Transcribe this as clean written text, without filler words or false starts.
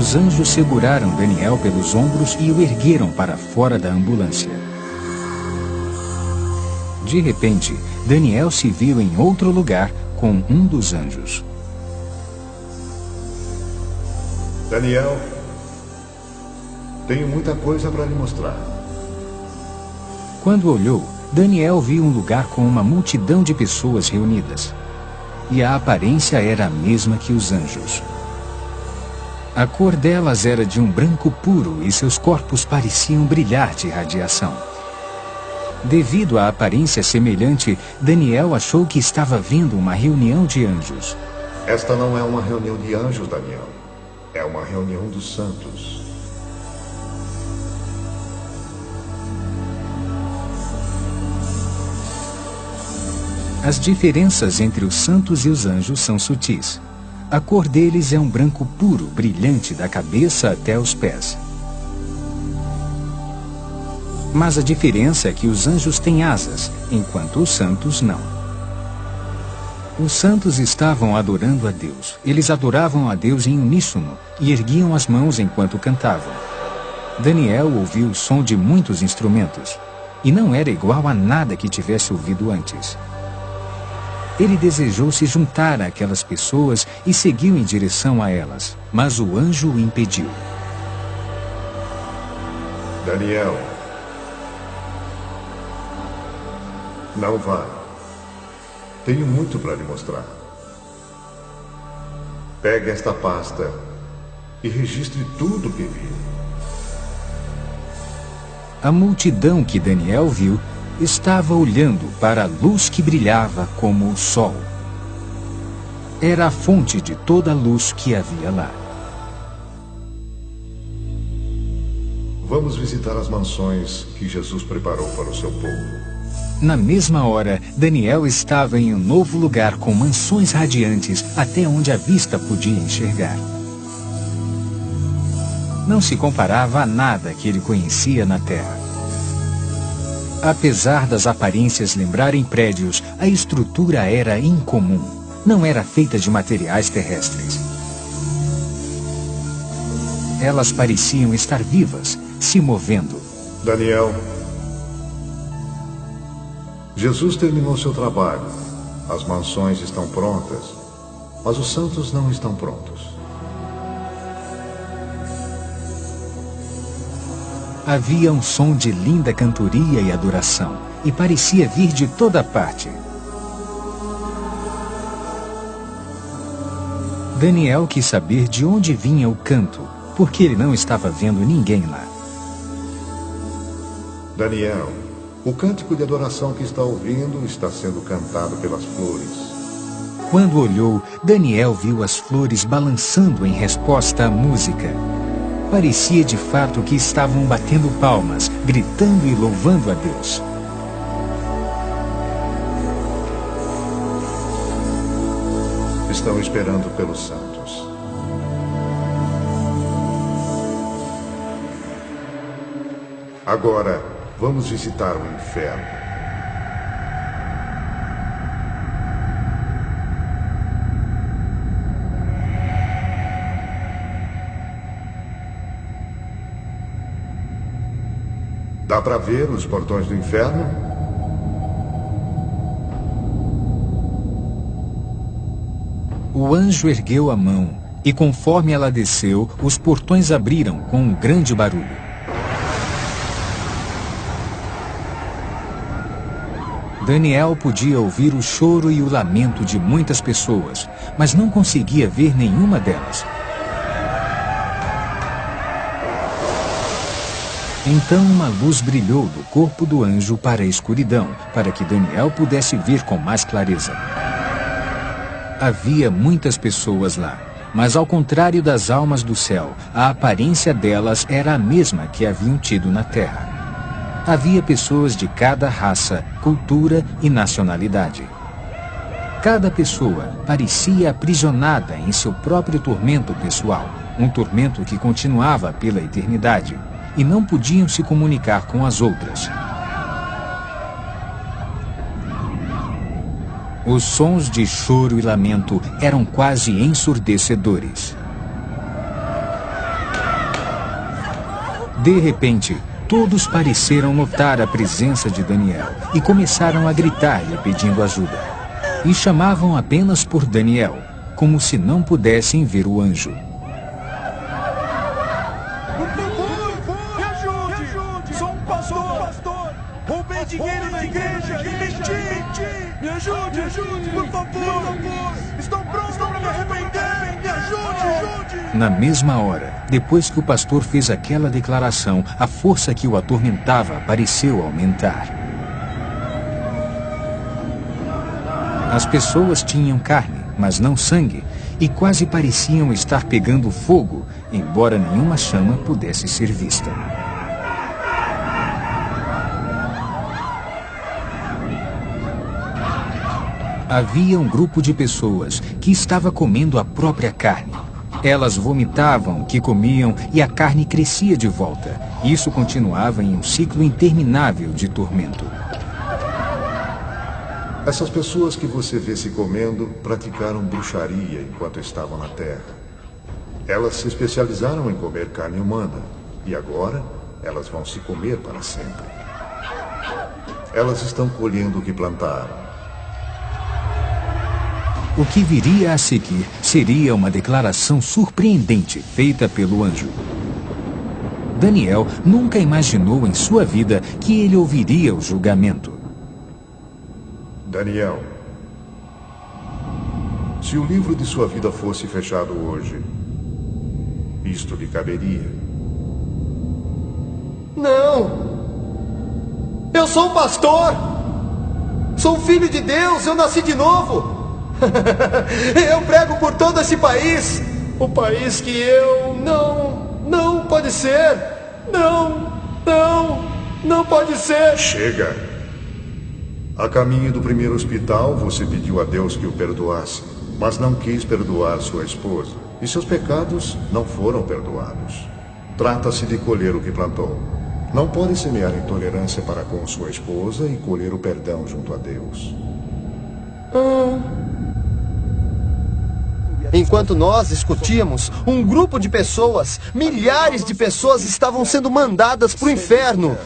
Os anjos seguraram Daniel pelos ombros e o ergueram para fora da ambulância. De repente, Daniel se viu em outro lugar com um dos anjos. Daniel, tenho muita coisa para lhe mostrar. Quando olhou, Daniel viu um lugar com uma multidão de pessoas reunidas. E a aparência era a mesma que os anjos. A cor delas era de um branco puro e seus corpos pareciam brilhar de radiação. Devido à aparência semelhante, Daniel achou que estava vendo uma reunião de anjos. Esta não é uma reunião de anjos, Daniel. É uma reunião dos santos. As diferenças entre os santos e os anjos são sutis. A cor deles é um branco puro, brilhante da cabeça até os pés. Mas a diferença é que os anjos têm asas, enquanto os santos não. Os santos estavam adorando a Deus. Eles adoravam a Deus em uníssono e erguiam as mãos enquanto cantavam. Daniel ouviu o som de muitos instrumentos, e não era igual a nada que tivesse ouvido antes. Ele desejou se juntar àquelas pessoas e seguiu em direção a elas, mas o anjo o impediu. Daniel, não vá. Tenho muito para lhe mostrar. Pegue esta pasta e registre tudo o que viu. A multidão que Daniel viu estava olhando para a luz que brilhava como o sol. Era a fonte de toda a luz que havia lá. Vamos visitar as mansões que Jesus preparou para o seu povo. Na mesma hora, Daniel estava em um novo lugar com mansões radiantes até onde a vista podia enxergar. Não se comparava a nada que ele conhecia na Terra. Apesar das aparências lembrarem prédios, a estrutura era incomum. Não era feita de materiais terrestres. Elas pareciam estar vivas, se movendo. Daniel, Jesus terminou seu trabalho. As mansões estão prontas, mas os santos não estão prontos. Havia um som de linda cantoria e adoração, e parecia vir de toda parte. Daniel quis saber de onde vinha o canto, porque ele não estava vendo ninguém lá. Daniel, o cântico de adoração que está ouvindo está sendo cantado pelas flores. Quando olhou, Daniel viu as flores balançando em resposta à música. Parecia de fato que estavam batendo palmas, gritando e louvando a Deus. Estão esperando pelos santos. Agora, vamos visitar o inferno. Dá para ver os portões do inferno? O anjo ergueu a mão, e conforme ela desceu, os portões abriram com um grande barulho. Daniel podia ouvir o choro e o lamento de muitas pessoas, mas não conseguia ver nenhuma delas. Então uma luz brilhou do corpo do anjo para a escuridão, para que Daniel pudesse ver com mais clareza. Havia muitas pessoas lá, mas ao contrário das almas do céu, a aparência delas era a mesma que haviam tido na terra. Havia pessoas de cada raça, cultura e nacionalidade. Cada pessoa parecia aprisionada em seu próprio tormento pessoal, um tormento que continuava pela eternidade, e não podiam se comunicar com as outras. Os sons de choro e lamento eram quase ensurdecedores. De repente, todos pareceram notar a presença de Daniel e começaram a gritar-lhe pedindo ajuda. E chamavam apenas por Daniel, como se não pudessem ver o anjo. Me ajude! Sou um pastor! Roubei dinheiro da igreja e menti! Me ajude! Por favor! Estou pronto para me arrepender! Me ajude! Na mesma hora, depois que o pastor fez aquela declaração, a força que o atormentava pareceu aumentar. As pessoas tinham carne, mas não sangue, e quase pareciam estar pegando fogo, embora nenhuma chama pudesse ser vista. Havia um grupo de pessoas que estava comendo a própria carne. Elas vomitavam o que comiam e a carne crescia de volta. Isso continuava em um ciclo interminável de tormento. Essas pessoas que você vê se comendo praticaram bruxaria enquanto estavam na Terra. Elas se especializaram em comer carne humana e agora elas vão se comer para sempre. Elas estão colhendo o que plantaram. O que viria a seguir seria uma declaração surpreendente feita pelo anjo. Daniel nunca imaginou em sua vida que ele ouviria o julgamento. Daniel, se o livro de sua vida fosse fechado hoje, isto lhe caberia. Não! Eu sou um pastor! Sou um filho de Deus, eu nasci de novo! Eu prego por todo esse país! O país que eu... Não pode ser! Não pode ser! Chega! A caminho do primeiro hospital, você pediu a Deus que o perdoasse, mas não quis perdoar sua esposa. E seus pecados não foram perdoados. Trata-se de colher o que plantou. Não pode semear intolerância para com sua esposa e colher o perdão junto a Deus. Enquanto nós discutíamos, um grupo de pessoas, milhares de pessoas estavam sendo mandadas para o inferno.